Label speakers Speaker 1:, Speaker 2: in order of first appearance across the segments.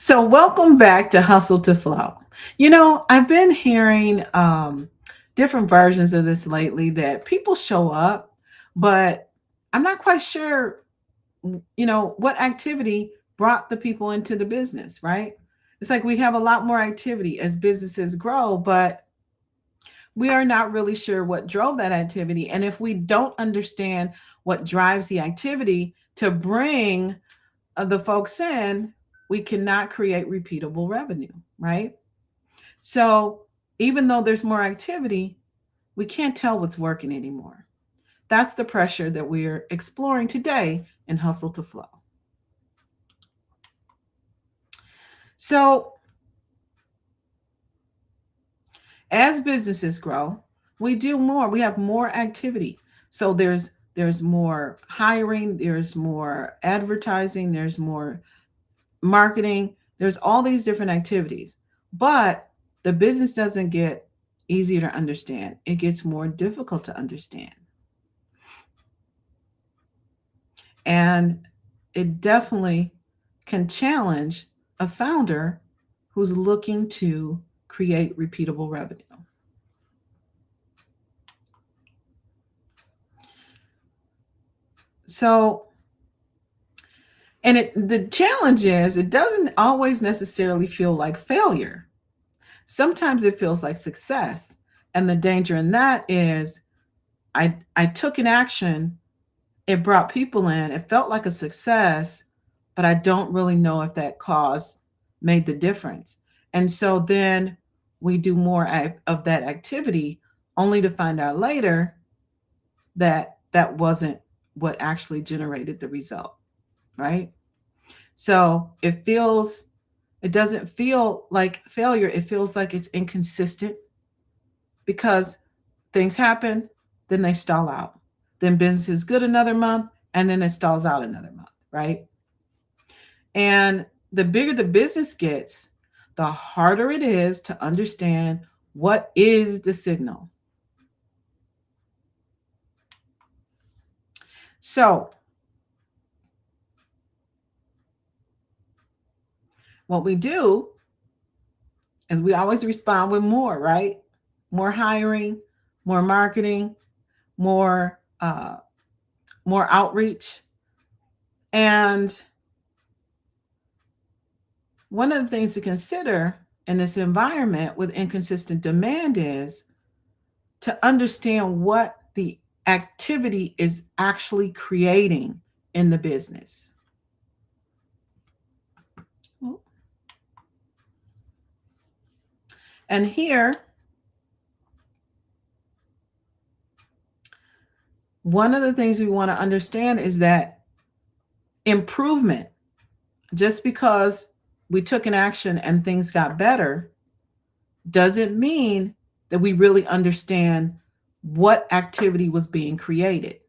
Speaker 1: So, welcome back to Hustle to Flow. I've been hearing different versions of this lately that people show up, but I'm not quite sure, what activity brought the people into the business, right? It's like we have a lot more activity as businesses grow, but we are not really sure what drove that activity. And if we don't understand what drives the activity to bring the folks in, we cannot create repeatable revenue, right? So even though there's more activity, we can't tell what's working anymore. That's the pressure that we're exploring today in Hustle to Flow. So as businesses grow, we do more. We have more activity. So there's more hiring, there's more advertising, there's more marketing, there's all these different activities. But the business doesn't get easier to understand, it gets more difficult to understand. And it definitely can challenge a founder who's looking to create repeatable revenue. So, the challenge is it doesn't always necessarily feel like failure. Sometimes it feels like success. And the danger in that is I took an action, it brought people in, it felt like a success, but I don't really know if that cause made the difference. And so then we do more of that activity only to find out later that that wasn't what actually generated the result, right? So it doesn't feel like failure. It feels like it's inconsistent because things happen, then they stall out. Then business is good another month, and then it stalls out another month, right? And the bigger the business gets, the harder it is to understand what is the signal. So, what we do is we always respond with more, right? More hiring, more marketing, more more outreach. And one of the things to consider in this environment with inconsistent demand is to understand what the activity is actually creating in the business. And here, one of the things we want to understand is that improvement, just because we took an action and things got better, doesn't mean that we really understand what activity was being created.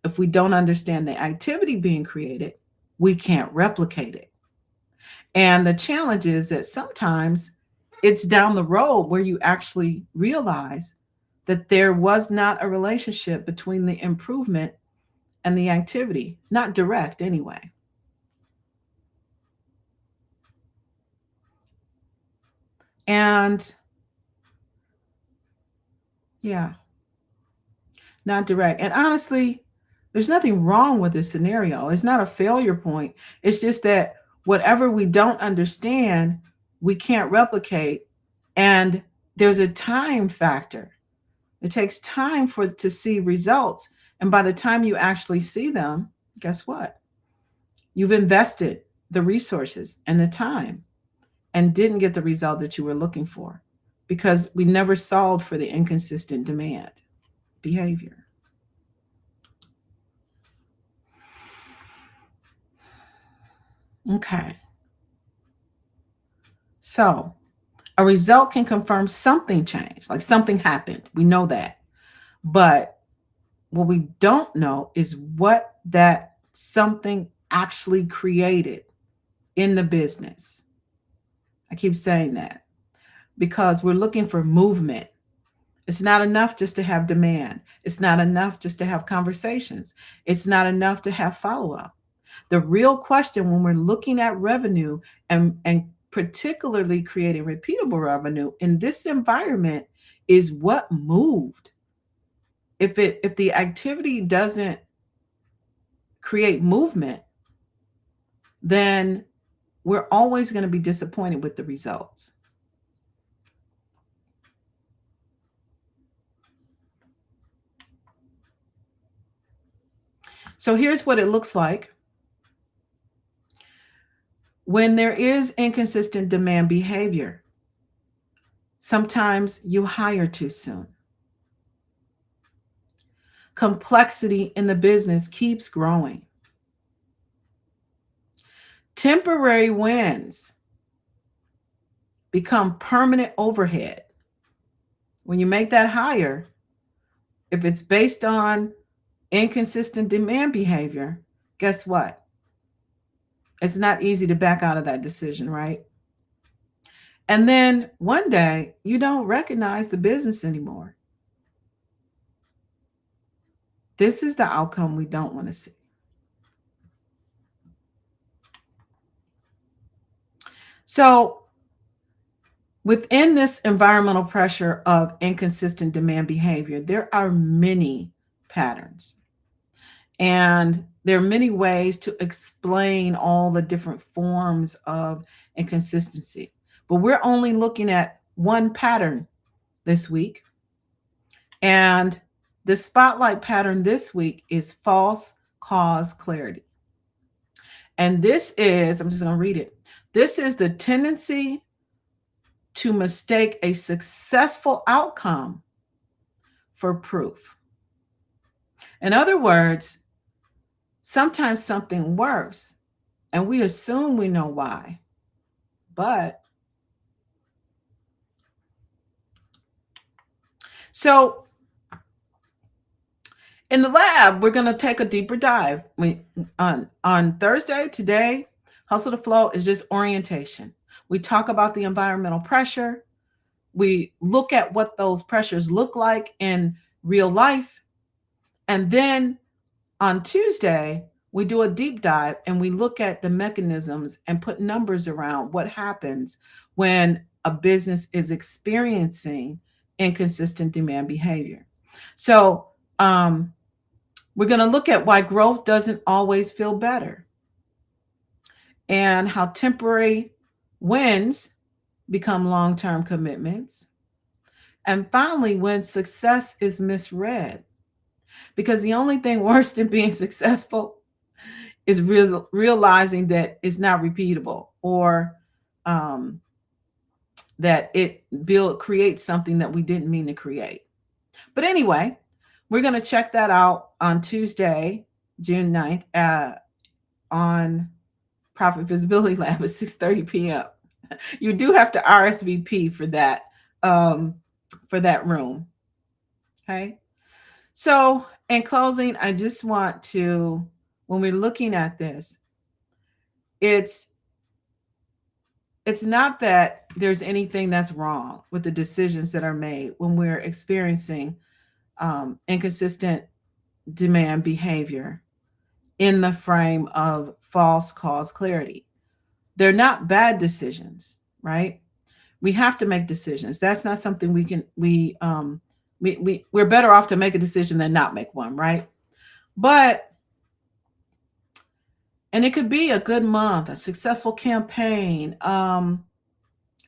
Speaker 1: If we don't understand the activity being created, we can't replicate it. And the challenge is that sometimes it's down the road where you actually realize that there was not a relationship between the improvement and the activity, not direct anyway. And yeah, not direct. And honestly, there's nothing wrong with this scenario. It's not a failure point. It's just that whatever we don't understand, we can't replicate. And there's a time factor. It takes time for to see results. And by the time you actually see them, guess what? You've invested the resources and the time and didn't get the result that you were looking for because we never solved for the inconsistent demand behavior. Okay. So a result can confirm something changed, like something happened. We know that. But what we don't know is what that something actually created in the business. I keep saying that because we're looking for movement. It's not enough just to have demand. It's not enough just to have conversations. It's not enough to have follow up. The real question when we're looking at revenue and particularly creating repeatable revenue in this environment is what moved. If the activity doesn't create movement, then we're always going to be disappointed with the results. So here's what it looks like when there is inconsistent demand behavior. Sometimes you hire too soon. Complexity in the business keeps growing. Temporary wins become permanent overhead. When you make that hire, if it's based on inconsistent demand behavior, guess what? It's not easy to back out of that decision, right? And then one day you don't recognize the business anymore. This is the outcome we don't want to see. So within this environmental pressure of inconsistent demand behavior, there are many patterns. And there are many ways to explain all the different forms of inconsistency. But we're only looking at one pattern this week. And the spotlight pattern this week is false cause clarity. And this is, I'm just going to read it. This is the tendency to mistake a successful outcome for proof. In other words, sometimes something works and we assume we know why, but so in the lab, we're going to take a deeper dive. On Thursday, today, Hustle to Flow is just orientation. We talk about the environmental pressure. We look at what those pressures look like in real life. And then on Tuesday, we do a deep dive and we look at the mechanisms and put numbers around what happens when a business is experiencing inconsistent demand behavior. So we're going to look at why growth doesn't always feel better and how temporary wins become long-term commitments. And finally, when success is misread. Because the only thing worse than being successful is realizing that it's not repeatable or that it creates something that we didn't mean to create. But anyway, we're going to check that out on Tuesday, June 9th, on Profit Visibility Lab at 6:30 p.m. You do have to RSVP for that room. Okay. So in closing, I just want to, when we're looking at this, it's not that there's anything that's wrong with the decisions that are made when we're experiencing inconsistent demand behavior in the frame of false cause clarity. They're not bad decisions, right? We have to make decisions. That's not something we're better off to make a decision than not make one, right? And it could be a good month, a successful campaign, a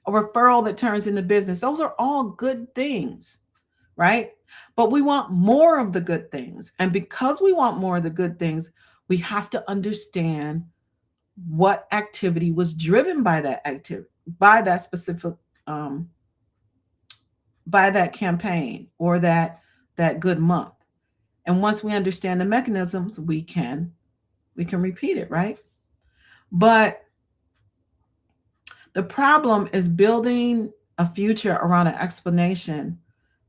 Speaker 1: referral that turns into business. Those are all good things, right? But we want more of the good things. And because we want more of the good things, we have to understand what activity was driven by that activity, by that specific, by that campaign or that good month. And once we understand the mechanisms, we can repeat it, right? But the problem is building a future around an explanation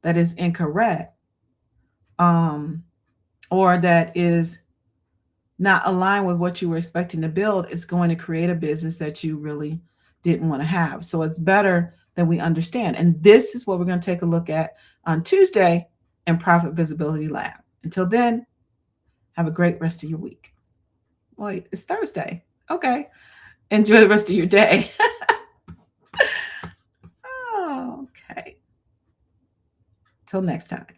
Speaker 1: that is incorrect, or that is not aligned with what you were expecting to build. Is going to create a business that you really didn't want to have. So it's better that we understand. And this is what we're going to take a look at on Tuesday in Profit Visibility Lab. Until then, have a great rest of your week. Wait, it's Thursday. Okay. Enjoy the rest of your day. Oh, okay. Till next time.